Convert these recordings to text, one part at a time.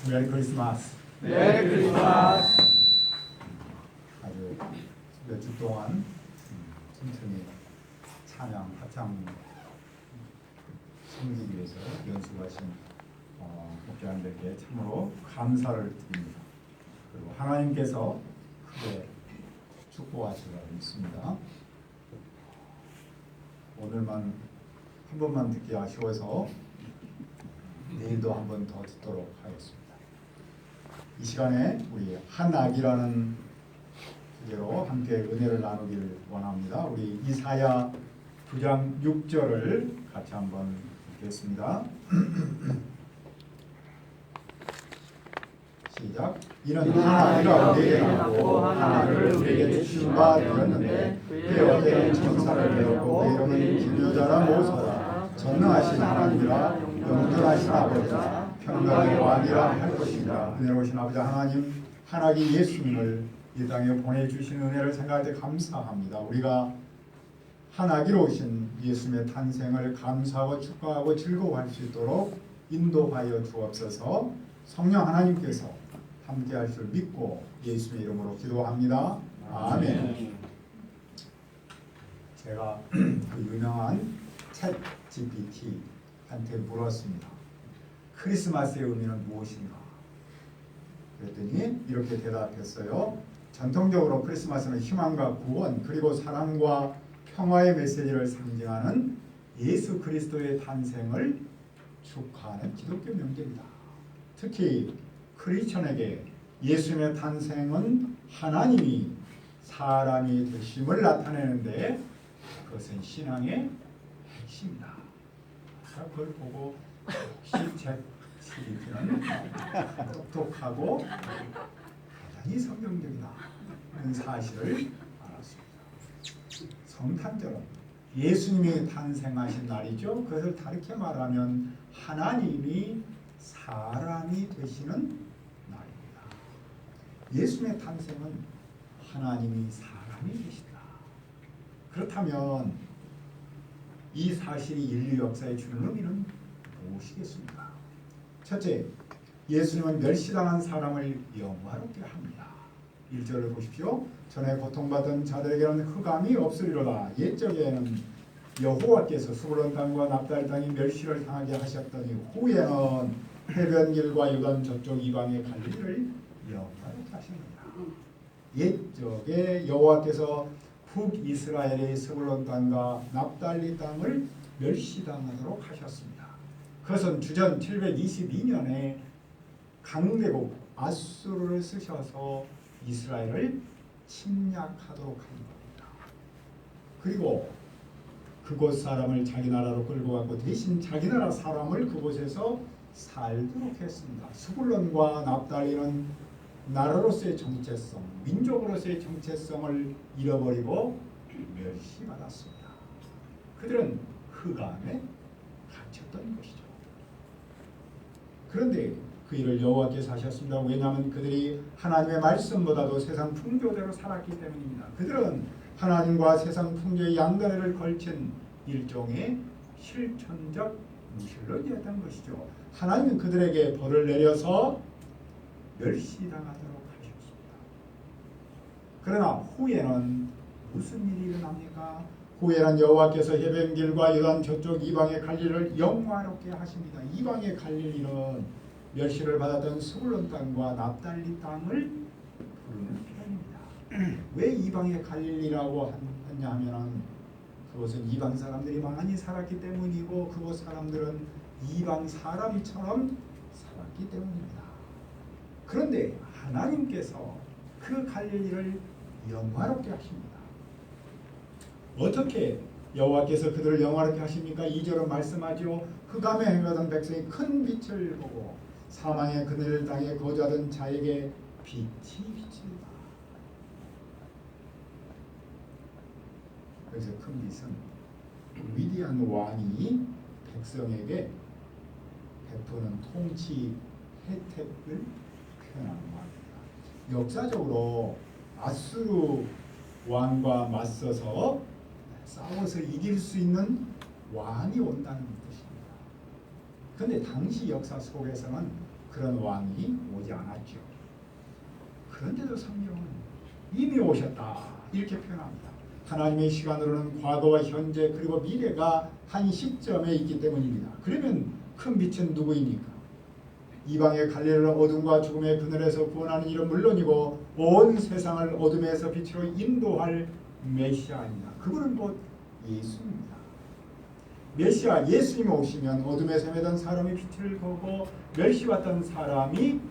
메리 크리스마스. 메리 크리스마스. 아주 몇 주 동안 천천히 찬양, 합창 섬기기 위해서 연습하신 목자님들께 참으로 감사를 드립니다. 그리고 하나님께서 크게 축복하시라고 믿습니다. 오늘만 한 번만 듣기 아쉬워서 내일도 한 번 더 듣도록 하겠습니다. 이 시간에 우리 한악이라는 주제로 함께 은혜를 나누길 원합니다. 우리 이사야 9장 6절을 같이 한번 읽겠습니다. 시작. 이는 하나가 우리에게 낳고 하나를 우리에게 주신 바 되었는데 그의 어깨는 천사를 배웠고 그 이름은 기묘자라 모서라 전능하신 하나님이라 영존하신 아버지라 평강의 왕이라 할 것입니다. 은혜로우신 아버지 하나님, 하나님 예수님을 이 땅에 보내주신 은혜를 생각할 때 감사합니다. 우리가 하나기로 오신 예수님의 탄생을 감사하고 축하하고 즐거워할 수 있도록 인도하여 주옵소서. 성령 하나님께서 함께 할 줄 믿고 예수님의 이름으로 기도합니다. 아멘. 제가 그 유명한 챗 GPT한테 물었습니다. 크리스마스의 의미는 무엇인가? 그랬더니 이렇게 대답했어요. 전통적으로 크리스마스는 희망과 구원 그리고 사랑과 평화의 메시지를 상징하는 예수 그리스도의 탄생을 축하하는 기독교 명절이다. 특히 크리스천에게 예수님의 탄생은 하나님이 사람이 되심을 나타내는데 그것은 신앙의 핵심이다. 그걸 보고 챗 GPT는 똑똑하고 대단히 성경적이다 하는 사실을 알았습니다. 성탄절은 예수님이 탄생하신 날이죠. 그것을 다르게 말하면 하나님이 사람이 되시는 날입니다. 예수님의 탄생은 하나님이 사람이 되시다. 그렇다면 이 사실이 인류 역사에 주는 의미는 무엇이겠습니까? 첫째, 예수님은 멸시당한 사람을 영화롭게 합니다. 1절을 보십시오. 전에 고통받은 자들에게는 흑암이 없으리로다. 옛적에는 여호와께서 수브론 땅과 납달리 땅이 멸시를 당하게 하셨더니 후에는 해변길과 요단 저쪽 이방의 갈릴리를 영화롭게 하십니다. 옛적에 여호와께서 북이스라엘의 스불론 땅과 납달리 땅을 멸시당하도록 하셨습니다. 그것은 주전 722년에 강대국 아수르를 쓰셔서 이스라엘을 침략하도록 한 겁니다. 그리고 그곳 사람을 자기 나라로 끌고 갔고 대신 자기 나라 사람을 그곳에서 살도록 했습니다. 스불론과 납달리는 나라로서의 정체성, 민족으로서의 정체성을 잃어버리고 멸시받았습니다. 그들은 흑암에 갇혔던 것이죠. 그런데 그 일을 여호와께서 하셨습니다. 왜냐하면 그들이 하나님의 말씀보다도 세상 풍조대로 살았기 때문입니다. 그들은 하나님과 세상 풍조의 양다리를 걸친 일종의 실천적 무신론이었던 것이죠. 하나님은 그들에게 벌을 내려서 멸시당하도록 하셨습니다. 그러나 후에는 무슨 일이 일어납니까? 후에는 여호와께서 해변길과 요단 저쪽 이방의 갈릴리를 영화롭게 하십니다. 이방의 갈릴리는 멸시를 받았던 스불론 땅과 납달리 땅을 부르는 표현입니다. 왜 이방의 갈릴리라고 하냐면 그것은 이방 사람들이 많이 살았기 때문이고 그곳 사람들은 이방 사람처럼 살았기 때문입니다. 그런데 하나님께서 그 갈릴리를 영화롭게 하십니다. 어떻게 여호와께서 그들을 영화롭게 하십니까? 2절은 말씀하죠. 흑암에 행하던 백성이 큰 빛을 보고 사망의 그늘 땅에 거주하던 자에게 빛이 비칩니다. 그래서 큰 빛은 위대한 왕이 백성에게 베푸는 통치 혜택을 표현하는 말입니다. 역사적으로 아수르 왕과 맞서서 싸워서 이길 수 있는 왕이 온다는 뜻입니다. 그런데 당시 역사 속에서는 그런 왕이 오지 않았죠. 그런데도 성경은 이미 오셨다 이렇게 표현합니다. 하나님의 시간으로는 과거와 현재 그리고 미래가 한 시점에 있기 때문입니다. 그러면 큰 빛은 누구입니까? 이방의 갈릴리를 어둠과 죽음의 그늘에서 구원하는 일은 물론이고 온 세상을 어둠에서 빛으로 인도할 메시아입니다. 그분은 곧 예수입니다. 메시아 예수님 오시면 어둠에서 헤매던 사람이 빛을 보고 멸시받던 사람이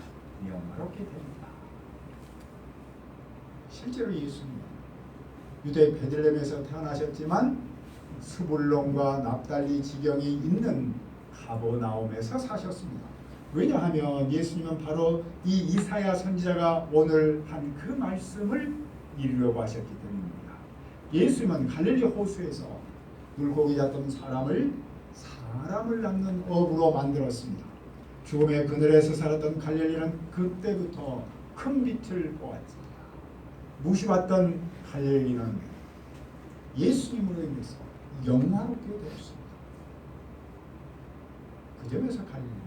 영화롭게 됩니다. 실제로 예수님 유대 베들레헴에서 태어나셨지만 스불론과 납달리 지경이 있는 가버나움에서 사셨습니다. 왜냐하면 예수님은 바로 이 이사야 선지자가 오늘 한 그 말씀을 이루려고 하셨기 때문입니다. 예수님은 갈릴리 호수에서 물고기 잡던 사람을 낳는 어부로 만들었습니다. 죽음의 그늘에서 살았던 갈릴리는 그때부터 큰 빛을 보았습니다. 무시받던 갈릴리는 예수님으로 인해서 영화롭게 되었습니다. 그 점에서 갈릴리는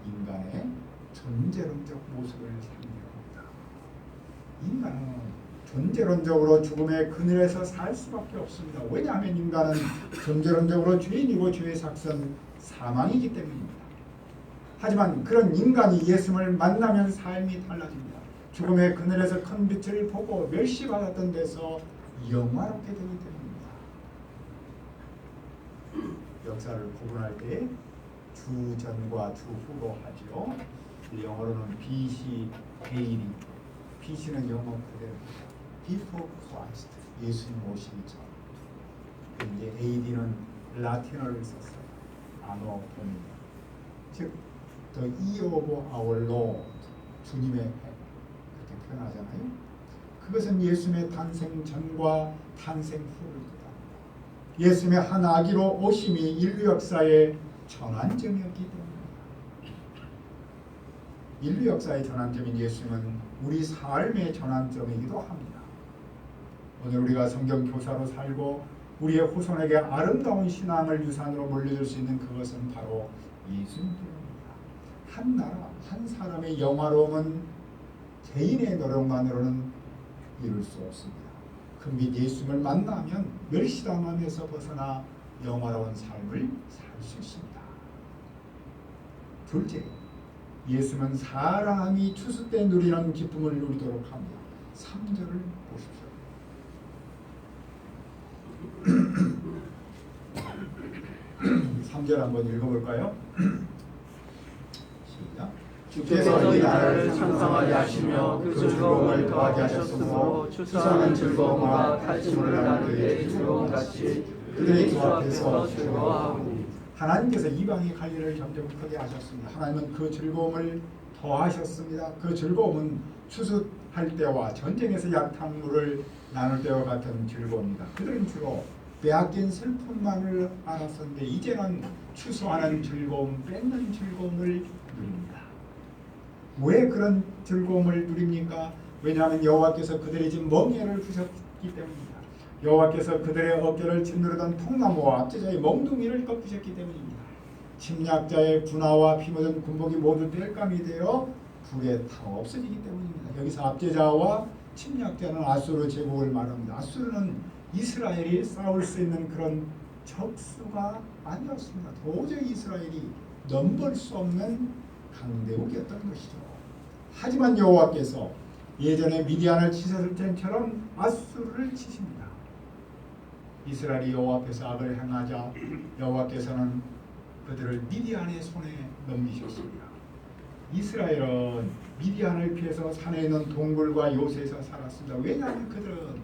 인간의 존재론적 모습을 상징합니다. 인간은 존재론적으로 죽음의 그늘에서 살 수밖에 없습니다. 왜냐하면 인간은 존재론적으로 죄인이고 죄의 삭은 사망이기 때문입니다. 하지만 그런 인간이 예수님을 만나면 삶이 달라집니다. 죽음의 그늘에서 큰 빛을 보고 멸시받았던 데서 영화롭게 되기 때문입니다. 역사를 구분할 때 주전과 주후로 하죠. 영어로는 BC, AD. BC는 영어 그대로입니다. Before Christ, 예수님 오시기 전. 이제 AD는 라틴어를 썼어요. 아노 도미니. 즉, The year of our Lord, 주님의 해. 그렇게 표현하잖아요. 그것은 예수님의 탄생 전과 탄생 후를 뜻합니다. 예수님의 한 아기로 오심이 인류 역사의 전환점이었기 때문입니다. 인류 역사의 전환점인 예수님은 우리 삶의 전환점이기도 합니다. 오늘 우리가 성경 교사로 살고 우리의 후손에게 아름다운 신앙을 유산으로 물려줄 수 있는 그것은 바로 예수님 때문입니다. 한 나라, 한 사람의 영화로움은 개인의 노력만으로는 이룰 수 없습니다. 그 및 예수님을 만나면 멸시당함에서 벗어나 영화로운 삶을 살 수 있습니다. 둘째, 예수는 사람이 추수 때 누리는 기쁨을 누리도록 합니다. 3절을 보십시오. (3절) 한번 읽어볼까요? 시작. 주께서 이 나라를 창성하게 하시며 그 즐거움을 더하게 하셨으므로 추수하는 즐거움과 탈취물을 하는 그의 즐거움같이 그들이 주 앞에서 즐거워하고. 하나님께서 이방의 갈릴리를 점점 크게 하셨습니다. 하나님은 그 즐거움을 더하셨습니다. 그 즐거움은 추수할 때와 전쟁에서 약탈물을 나눌 때와 같은 즐거움입니다. 그들은 주로 빼앗긴 슬픔만을 알았었는데 이제는 추수하는 즐거움, 뺏는 즐거움을 누립니다. 왜 그런 즐거움을 누립니까? 왜냐하면 여호와께서 그들의 집 멍에를 부셨기 때문입니다. 여호와께서 그들의 어깨를 짓누르던 통나무와 압제자의 멍둥이를 꺾으셨기 때문입니다. 침략자의 군화와 피 묻은 군복이 모두 땔감이 되어 불에 타 없어지기 때문입니다. 여기서 압제자와 침략자는 아수르 제국을 말합니다. 아수르는 이스라엘이 싸울 수 있는 그런 적수가 아니었습니다. 도저히 이스라엘이 넘볼 수 없는 강대국이었던 것이죠. 하지만 여호와께서 예전에 미디안을 치셨을 때처럼 아수르를 치십니다. 이스라엘이 여호와 앞에서 악을 행하자 여호와께서는 그들을 미디안의 손에 넘기셨습니다. 이스라엘은 미디안을 피해서 산에 있는 동굴과 요새에서 살았습니다. 왜냐하면 그들은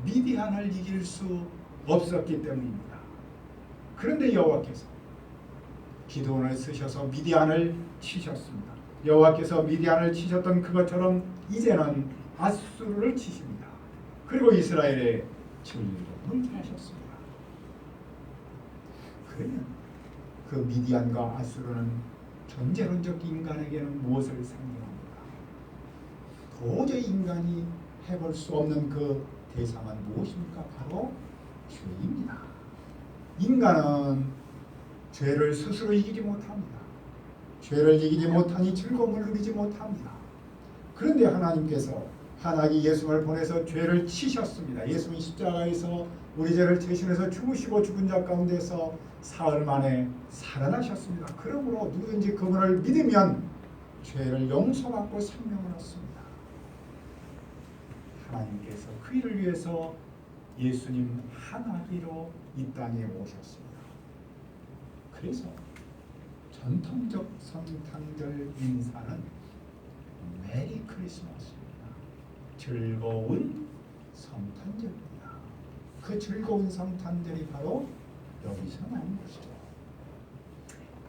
미디안을 이길 수 없었기 때문입니다. 그런데 여호와께서 기드온을 쓰셔서 미디안을 치셨습니다. 여호와께서 미디안을 치셨던 그것처럼 이제는 아수르를 치십니다. 그리고 이스라엘의 즐거움을 하셨습니다. 그러면 그 미디안과 아수르는 존재론적 인간에게는 무엇을 상징합니까? 도저히 인간이 해볼 수 없는 그 대상은 무엇입니까? 바로 죄입니다. 인간은 죄를 스스로 이기지 못합니다. 죄를 이기지 못하니 즐거움을 누리지 못합니다. 그런데 하나님께서 하나님 예수님을 보내서 죄를 치셨습니다. 예수님이 십자가에서 우리 죄를 대신해서 죽으시고 죽은 자 가운데서 사흘 만에 살아나셨습니다. 그러므로 누구든지 그분을 믿으면 죄를 용서받고 생명을 얻습니다. 하나님께서 그 일을 위해서 예수님 한 아기로 이 땅에 오셨습니다. 그래서 전통적 성탄절 인사는 메리 크리스마스입니다. 즐거운 성탄절입니다. 그 즐거운 성탄절이 바로 여기서 나온 것이죠.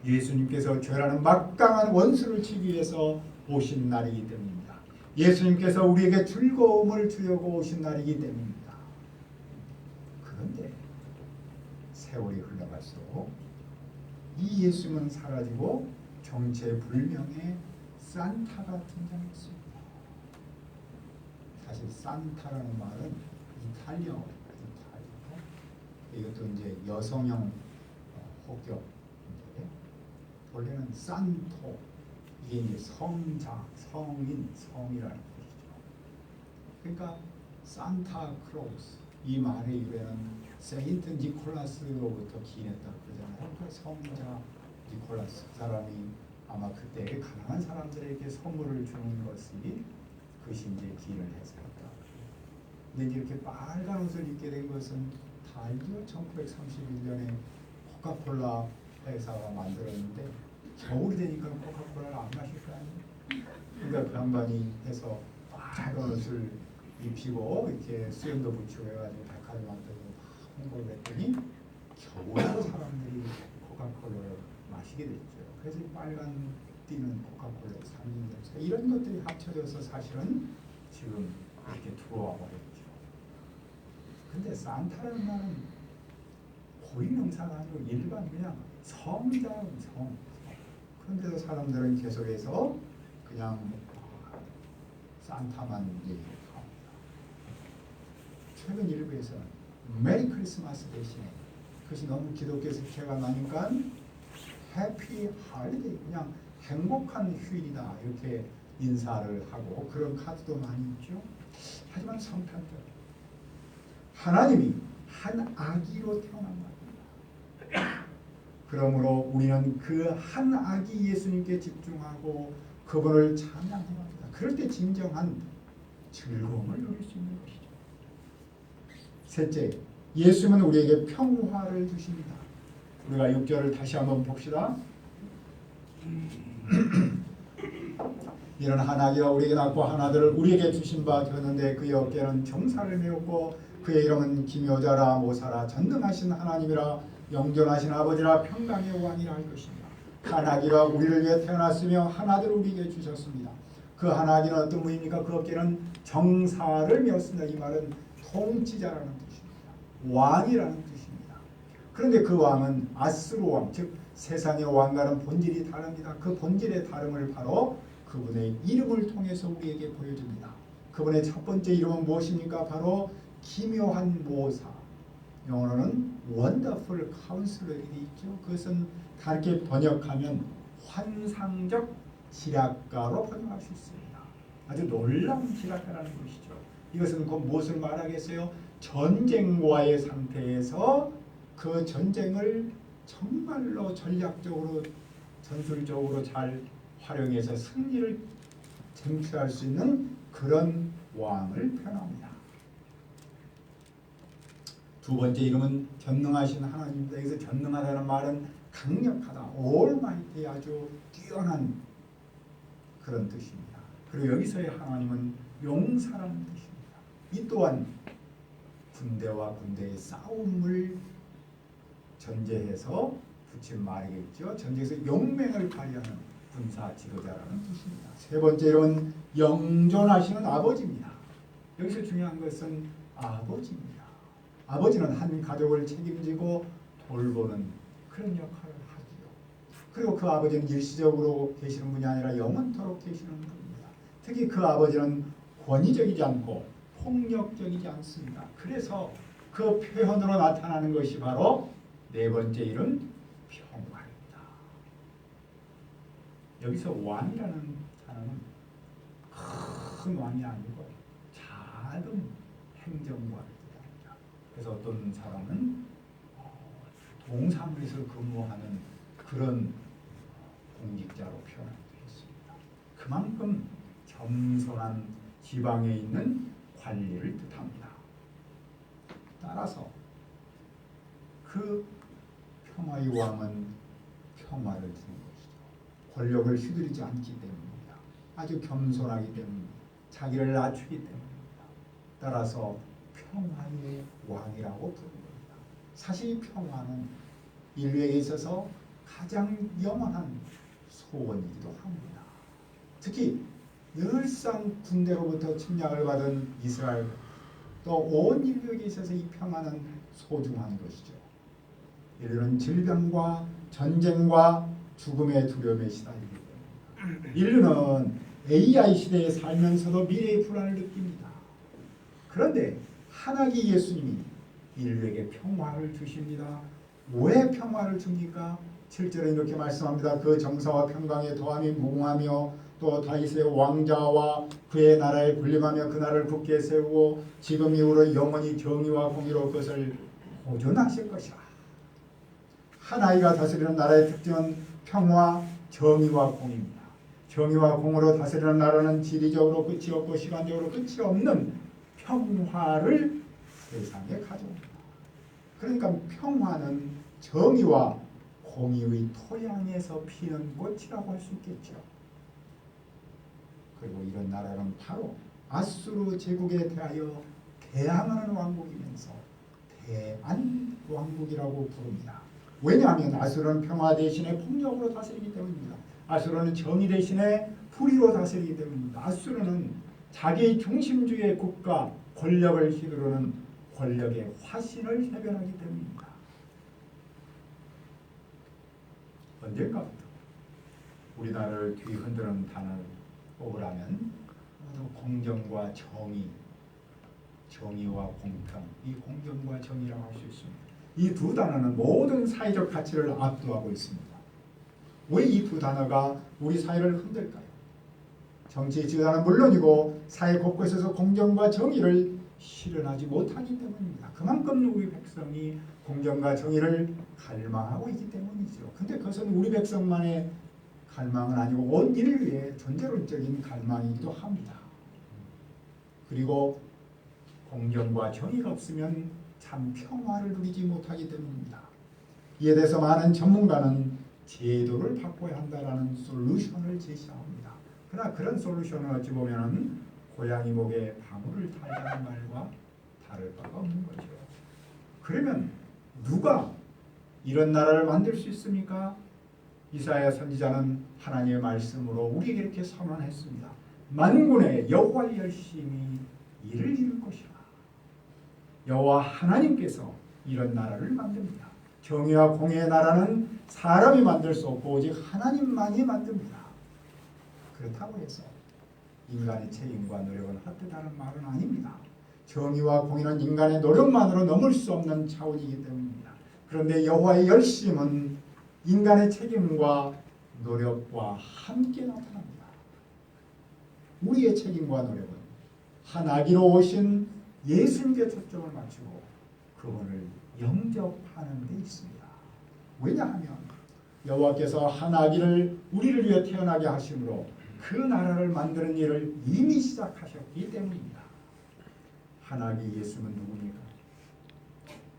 예수님께서 죄라는 막강한 원수를 치기 위해서 오신 날이기 때문입니다. 예수님께서 우리에게 즐거움을 주려고 오신 날이기 때문입니다. 그런데 세월이 흘러갈수록 이 예수님은 사라지고 정체불명의 산타가 등장했습니다. 사실 산타라는 말은 이탈리아어예요. 이것도 이제 여성형 혹격인데 원래는 산토, 이게 이제 성자, 성인, 성이라는 뜻이죠. 그러니까 산타 크로스, 이 말의 유래는 세인트 니콜라스로부터 기인했다고 그러잖아요. 그 성자 니콜라스, 그 사람이 아마 그때 가난한 사람들에게 선물을 주는 것이 그것이 이제 기인을 해서 했다. 근데 이제 이렇게 빨간 옷을 입게 된 것은 다 알죠. 1931년에 코카콜라 회사가 만들었는데 겨울이 되니까 코카콜라를 안 마실 거 아니에요. 그러니까 그 양반이 해서 빨간 옷을 입히고 이렇게 수염도 붙이고 해가지고 백화점 만들고 홍보를 했더니 겨울에 사람들이 코카콜라를 마시게 됐죠. 그래서 빨간 띠는 코카콜라의 상징되면서 이런 것들이 합쳐져서 사실은 지금 이렇게 들어와 버렸죠. 근데 산타라는 말은 고유명사가 아니고 일반 그냥 성자음 성. 그런데도 사람들은 계속해서 그냥 산타만 얘기합니다. 최근 일부에서는 메리 크리스마스 대신에 그것이 너무 기독교 색채가 나니까 해피 할리데이, 그냥 행복한 휴일이다 이렇게 인사를 하고 그런 카드도 많이 있죠. 하지만 성탄절 하나님이 한 아기로 태어난 말입니다. 그러므로 우리는 그 한 아기 예수님께 집중하고 그분을 찬양합니다. 그럴 때 진정한 즐거움을 누릴 수 있는 것이죠. 셋째, 예수님은 우리에게 평화를 주십니다. 우리가 6절을 다시 한번 봅시다. 이런 한 아기가 우리에게 낳고 한 아들을 우리에게 주신 바 되었는데 그의 어깨는 정사를 메웠고 그의 이름은 기묘자라 모사라 전능하신 하나님이라 영존하신 아버지라 평강의 왕이라 할 것입니다. 한 아기가 우리를 위해 태어났으며 한 아들을 우리에게 주셨습니다. 그 한 아기는 어떤 분입니까? 그 어깨는 정사를 메웠습니다. 이 말은 통치자라는 뜻입니다. 왕이라는 뜻입니다. 그런데 그 왕은 아스로 왕, 즉 세상의 왕과는 본질이 다릅니다. 그 본질의 다름을 바로 그분의 이름을 통해서 우리에게 보여줍니다. 그분의 첫 번째 이름은 무엇입니까? 바로 기묘한 모사, 영어로는 원더풀 카운슬러이 있죠. 그것은 다르게 번역하면 환상적 지략가로 번역할 수 있습니다. 아주 놀라운 지략가라는 것이죠. 이것은 곧 무엇을 말하겠어요? 전쟁과의 상태에서 그 전쟁을 정말로 전략적으로 전술적으로 잘 활용해서 승리를 쟁취할 수 있는 그런 왕을 표현합니다. 두 번째 이름은 전능하신 하나님입니다. 여기서 전능하다는 말은 강력하다, 올마이티, 아주 뛰어난 그런 뜻입니다. 그리고 여기서의 하나님은 용사라는 뜻입니다. 이 또한 군대와 군대의 싸움을 전제해서 붙인 말이겠죠. 전제해서 용맹을 발휘하는 군사 지도자라는 뜻입니다. 세 번째 이름은 영존하시는 아버지입니다. 여기서 중요한 것은 아버지입니다. 아버지는 한 가족을 책임지고 돌보는 그런 역할을 하지요. 그리고 그 아버지는 일시적으로 계시는 분이 아니라 영원토록 계시는 분입니다. 특히 그 아버지는 권위적이지 않고 폭력적이지 않습니다. 그래서 그 표현으로 나타나는 것이 바로 네 번째 이름 평화입니다. 여기서 왕이라는 사람은 큰 왕이 아니고 작은 행정관을 뜻합니다. 그래서 어떤 사람은 동사무에서 근무하는 그런 공직자로 표현하기도 했습니다. 그만큼 겸손한 지방에 있는 관리를 뜻합니다. 따라서 그 평화의 왕은 평화를 주는 것이죠. 권력을 휘두르지 않기 때문입니다. 아주 겸손하기 때문입니다. 자기를 낮추기 때문입니다. 따라서 평화의 왕이라고 부릅니다. 사실 평화는 인류에게 있어서 가장 영원한 소원이기도 합니다. 특히 늘상 군대로부터 침략을 받은 이스라엘 또 온 인류에게 있어서 이 평화는 소중한 것이죠. 인류는 질병과 전쟁과 죽음의 두려움에 시달리기 때문입니다. 인류는 AI 시대에 살면서도 미래의 불안을 느낍니다. 그런데 하나님 예수님이 인류에게 평화를 주십니다. 왜 평화를 줍니까? 7절에 이렇게 말씀합니다. 그 정사와 평강에 더함이 무궁하며 또 다윗의 왕자와 그의 나라에 군림하며 그 나라를 굳게 세우고 지금 이후로 영원히 정의와 공의로 그것을 보존하실 것이라. 하나이가 다스리는 나라의 특징은 평화, 정의와 공입니다. 정의와 공으로 다스리는 나라는 지리적으로 끝이 없고 시간적으로 끝이 없는 평화를 세상에 가져옵니다. 그러니까 평화는 정의와 공의의 토양에서 피는 꽃이라고 할 수 있겠죠. 그리고 이런 나라는 바로 아수르 제국에 대하여 대항하는 왕국이면서 대안왕국이라고 부릅니다. 왜냐하면 아수르는 평화 대신에 폭력으로 다스리기 때문입니다. 아수르는 정의 대신에 불의로 다스리기 때문입니다. 아수르는 자기 중심주의 국가 권력을 휘두르는 권력의 화신을 해변하기 때문입니다. 언젠가부터 우리나라를 뒤흔드는 단어를 뽑으라면 모두 공정과 정의, 정의와 공평, 이 공정과 정의라고 할 수 있습니다. 이 두 단어는 모든 사회적 가치를 압도하고 있습니다. 왜 이 두 단어가 우리 사회를 흔들까요? 정치 지도자는 물론이고 사회 곳곳에서 공정과 정의를 실현하지 못하기 때문입니다. 그만큼 우리 백성이 공정과 정의를 갈망하고 있기 때문이죠. 근데 그것은 우리 백성만의 갈망은 아니고 온 인류의 존재론적인 갈망이기도 합니다. 그리고 공정과 정의가 없으면 참 평화를 누리지 못하기 때문입니다. 이에 대해서 많은 전문가는 제도를 바꿔야 한다라는 솔루션을 제시합니다. 그러나 그런 솔루션은 어찌 보면 고양이 목에 방울을 달자는 말과 다를 바가 없는 거죠. 그러면 누가 이런 나라를 만들 수 있습니까? 이사야 선지자는 하나님의 말씀으로 우리에게 이렇게 선언했습니다. 만군의 여호와의 열심히 이를 이룰 것이라. 여호와 하나님께서 이런 나라를 만듭니다. 정의와 공의의 나라는 사람이 만들 수 없고 오직 하나님만이 만듭니다. 그렇다고 해서 인간의 책임과 노력은 헛되다는 말은 아닙니다. 정의와 공의는 인간의 노력만으로 넘을 수 없는 차원이기 때문입니다. 그런데 여호와의 열심은 인간의 책임과 노력과 함께 나타납니다. 우리의 책임과 노력은 한 아기로 오신 예수님께 초점을 맞추고 그분을 영접하는 데 있습니다. 왜냐하면 여호와께서 한 아기를 우리를 위해 태어나게 하심으로 그 나라를 만드는 일을 이미 시작하셨기 때문입니다. 한 아기 예수는 누굽니까?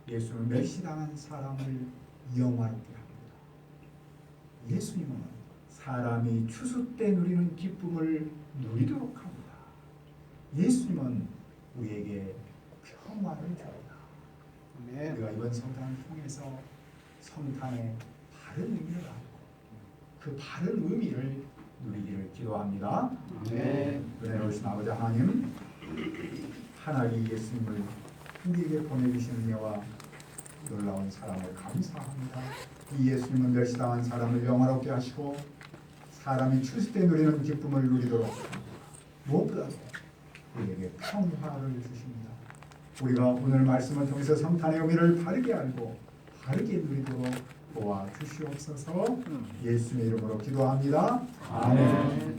예수는 멸시당한 사람을 영화롭게 합니다. 예수님은 사람이 추수 때 누리는 기쁨을 누리도록 합니다. 예수님은 우리에게 평화를 줍니다. 우리가 이번 성탄을 통해서 성탄의 바른 의미를 알고 그 바른 의미를 누리기를 기도합니다. 은혜로우신 아버지 하나님, 하나님 예수님을 우리에게 보내주신 은혜와 놀라운 사랑을 감사합니다. 이 예수님은 멸시당한 사람을 영화롭게 하시고 사람이 추수 때 누리는 기쁨을 누리도록 합니다. 무엇보다도 우리에게 평화를 주십니다. 우리가 오늘 말씀을 통해서 성탄의 의미를 바르게 알고 바르게 누리도록 도와주시옵소서. 예수님의 이름으로 기도합니다. 아멘.